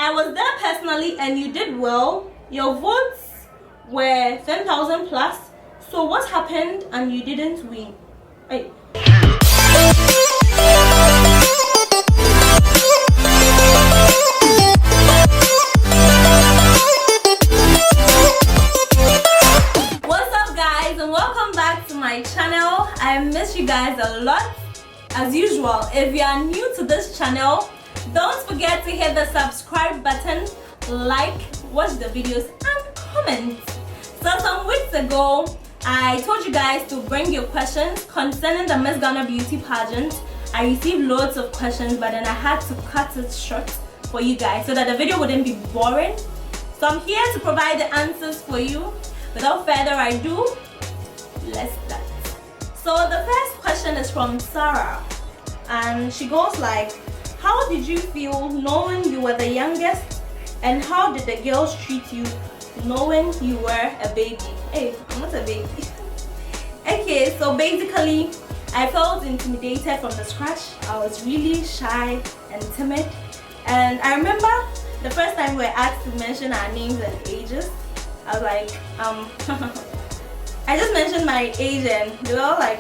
I was there personally and you did well. Your votes were 10,000 plus. So what happened and you didn't win? Hey. What's up guys, and welcome back to my channel. I miss you guys a lot. As usual, if you are new to this channel, don't forget to hit the subscribe button, like, watch the videos and comment. So some weeks ago, I told you guys to bring your questions concerning the Miss Ghana Beauty pageant. I received loads of questions, but then I had to cut it short for you guys so that the video wouldn't be boring. So I'm here to provide the answers for you. Without further ado, let's start. So the first question is from Sarah, and she goes like, how did you feel knowing you were the youngest, and how did the girls treat you knowing you were a baby? Hey, I'm not a baby. Okay, so basically I felt intimidated from the scratch. I was really shy and timid, and I remember the first time we were asked to mention our names and ages. I was like, I just mentioned my age and they were all like,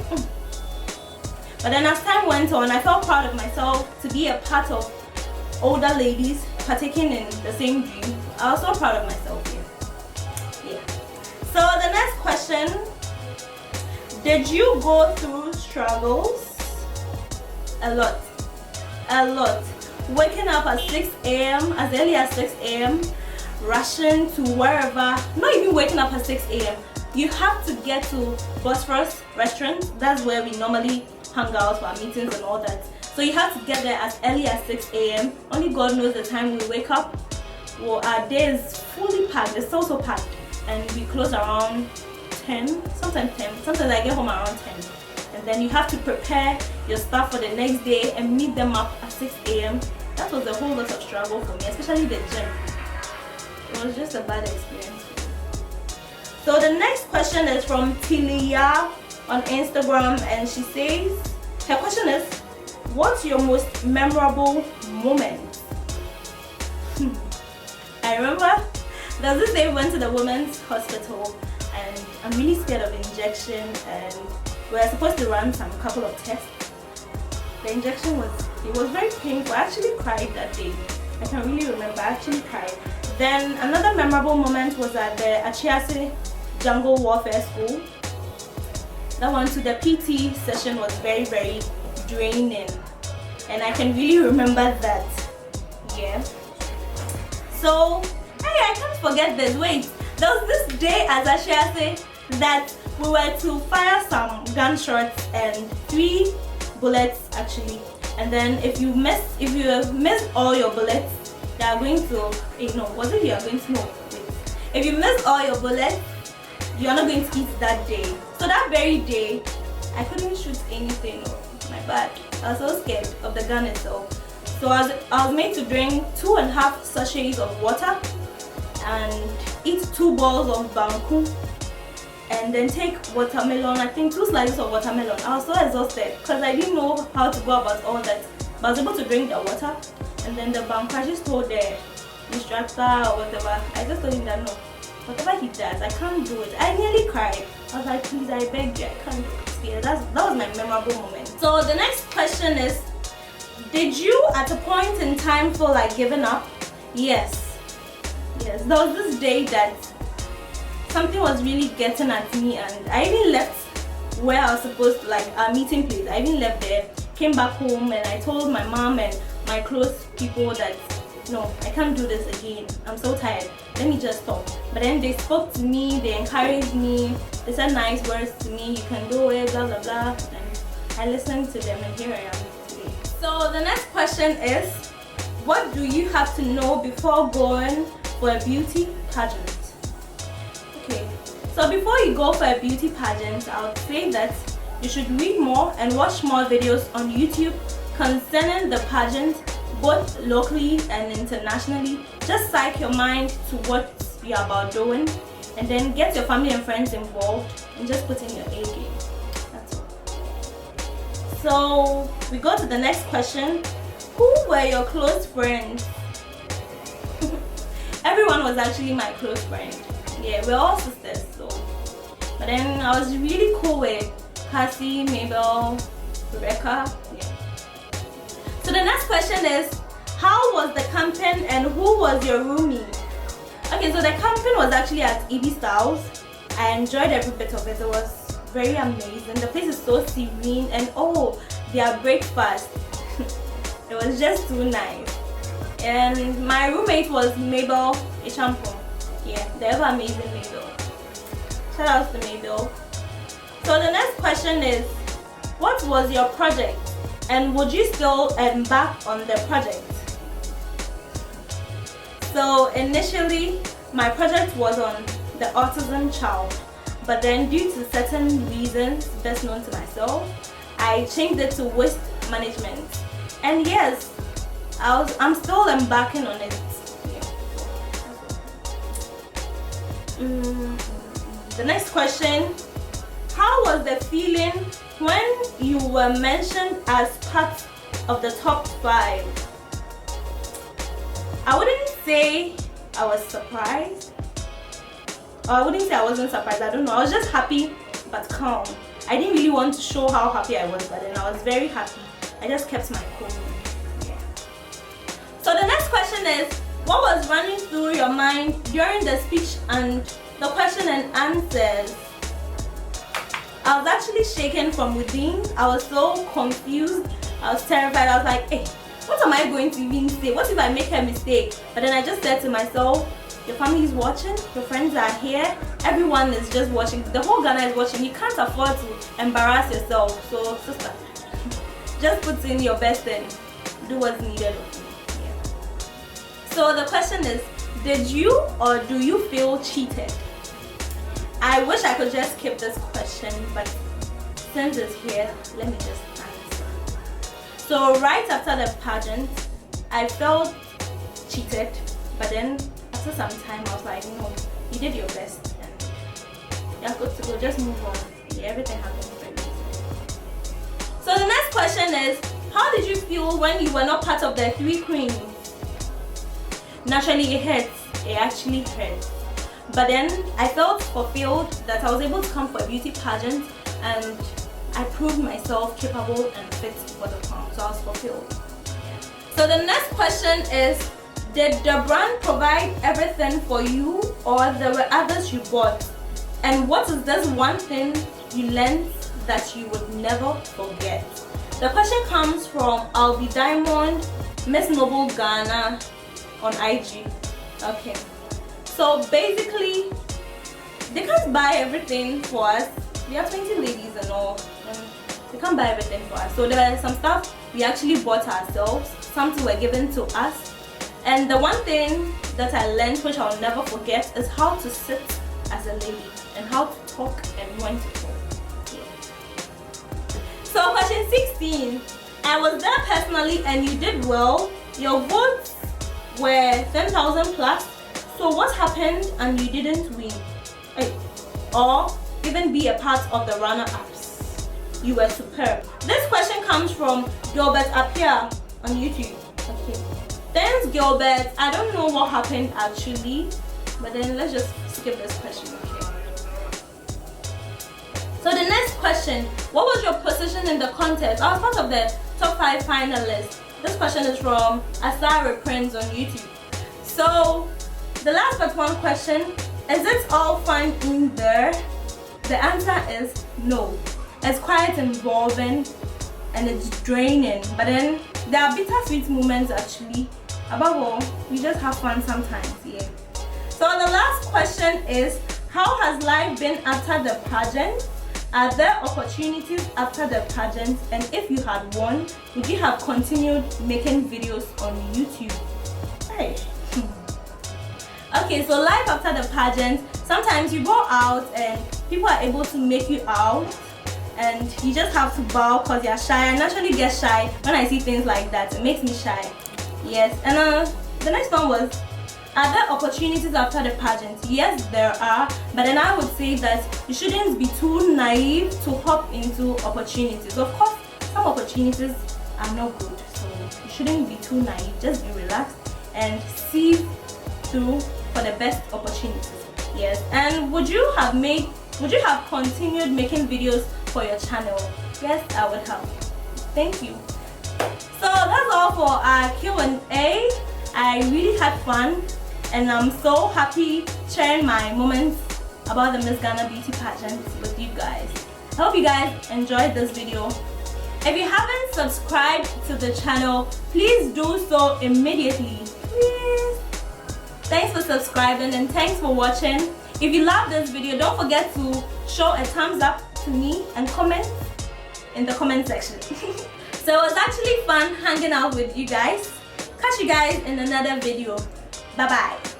But then as time went on, I felt proud of myself to be a part of older ladies partaking in the same dream. I was so proud of myself here. Yeah. So the next question, did you go through struggles? A lot. Waking up at 6 a.m., as early as 6 a.m., rushing to wherever, not even waking up at 6 a.m. You have to get to Bosphorus restaurant. That's where we normally hang out for our meetings and all that. So you have to get there as early as 6 a.m. Only God knows the time we wake up. Well, our day is fully packed. It's also packed. And we close around 10, sometimes 10. Sometimes I get home around 10. And then you have to prepare your stuff for the next day and meet them up at 6 a.m. That was a whole lot of struggle for me, especially the gym. It was just a bad experience. So the next question is from Tilia on Instagram, and she says, her question is, what's your most memorable moment? I remember there was this day we went to the women's hospital and I'm really scared of injection, and we were supposed to run some couple of tests. The injection was very painful. I actually cried that day. I can really remember, I actually cried. Then another memorable moment was at the Achiase Jungle Warfare School. That one too, the PT session was very, very draining, and I can really remember that. Yeah. So, hey, I can't forget this. Wait, there was this day at Achiase that we were to fire some gunshots and 3 bullets actually. And then if you have missed all your bullets, they are going to, was it you are going to know? Wait. If you miss all your bullets, you are not going to eat that day. So that very day, I couldn't shoot anything. My bad. I was so scared of the gun itself. So I was made to drink 2.5 sachets of water and eat 2 balls of banku, and then take watermelon, I think 2 slices of watermelon. I was so exhausted because I didn't know how to go about all that. But I was able to drink the water, and then the banku, I just told the instructor or whatever, I just told him that no, whatever he does, I can't do it. I nearly cried. I was like, please, I beg you, I can't do it. Yeah, that was my memorable moment. So the next question is, did you at a point in time feel like giving up? Yes. There was this day that something was really getting at me, and I even left where I was supposed to, like our meeting place. I even left there, came back home, and I told my mom and my close people that no, I can't do this again. I'm so tired. Let me just stop. But then they spoke to me, they encouraged me, they said nice words to me, you can do it, blah blah blah. And I listened to them, and here I am today. So the next question is, what do you have to know before going for a beauty pageant? Okay, so before you go for a beauty pageant, I would say that you should read more and watch more videos on YouTube concerning the pageant, both locally and internationally. Just psych your mind to what you're about doing, and then get your family and friends involved and just put in your A game. That's all. So we go to the next question. Who were your close friends? everyone was actually my close friend. Yeah, we're all sisters, so. But then I was really cool with Cassie, Mabel, Rebecca. Yeah. So the next question is, how was the camping and who was your roomie? Okay, so the camping was actually at EB Styles. I enjoyed every bit of it. It was very amazing. The place is so serene, and oh, their breakfast. It was just too nice. And my roommate was Mabel Echampo. Yeah, the ever amazing Mabel. Shout out to Mabel. So the next question is, what was your project and would you still embark on the project? So initially, my project was on the autism child, but then due to certain reasons best known to myself, I changed it to waste management. And yes, I'm still embarking on it. Yeah. The next question, how was the feeling when you were mentioned as part of the top 5? I wouldn't say I was surprised, or I wouldn't say I wasn't surprised. I don't know. I was just happy but calm. I didn't really want to show how happy I was, but then I was very happy. I just kept my cool. Yeah. So the next question is, what was running through your mind during the speech and the question and answers? I was actually shaken from within. I was so confused. I was terrified. I was like, hey, what am I going to even say? What if I make a mistake? But then I just said to myself, your family is watching, your friends are here, everyone is just watching. The whole Ghana is watching. You can't afford to embarrass yourself. So, sister, just put in your best and do what's needed of you. Yeah. So the question is, did you or do you feel cheated? I wish I could just skip this question, but since it's here, let me just answer. So right after the pageant, I felt cheated, but then after some time I was like, no, you did your best and you're good to go, just move on. Yeah, everything happens for a reason. So the next question is, how did you feel when you were not part of the 3 queens? Naturally it hurts, it actually hurts. But then I felt fulfilled that I was able to come for a beauty pageant and I proved myself capable and fit for the crown. So I was fulfilled. So the next question is, did the brand provide everything for you or there were others you bought? And what is this one thing you learned that you would never forget? The question comes from I'll Be Diamond, Miss Noble Ghana on IG. Okay. So basically, they can't buy everything for us. We have 20 ladies and all, and they can't buy everything for us. So there are some stuff we actually bought ourselves, some were given to us. And the one thing that I learned, which I'll never forget, is how to sit as a lady and how to talk and when to talk. Yeah. So question 16, I was there personally and you did well. Your votes were 10,000 plus. So what happened and you didn't win? Or even be a part of the runner-ups? You were superb. This question comes from Gilbert Apia on YouTube. Okay. Thanks Gilbert. I don't know what happened actually, but then let's just skip this question. Okay. So the next question, what was your position in the contest? I was part of the top 5 finalists. This question is from Asara Prince on YouTube. So the last but one question, is it all fun in there? The answer is no. It's quite involving and it's draining, but then there are bittersweet moments actually. Above all, we just have fun sometimes, yeah. So the last question is, how has life been after the pageant? Are there opportunities after the pageant? And if you had won, would you have continued making videos on YouTube? Hey. Okay, so life after the pageant, sometimes you go out and people are able to make you out and you just have to bow because you're shy. I naturally get shy when I see things like that. It makes me shy. Yes, and the next one was, are there opportunities after the pageant? Yes, there are, but then I would say that you shouldn't be too naive to hop into opportunities. Of course, some opportunities are not good, so you shouldn't be too naive. Just be relaxed and see through for the best opportunities. Yes, and would you have continued making videos for your channel? Yes, I would have. Thank you. So that's all for our Q&A. I really had fun, and I'm so happy sharing my moments about the Miss Ghana beauty pageant with you guys. I hope you guys enjoyed this video. If you haven't subscribed to the channel, please do so immediately. Please. Thanks for subscribing and thanks for watching. If you love this video, don't forget to show a thumbs up to me and comment in the comment section. So it was actually fun hanging out with you guys. Catch you guys in another video. Bye bye.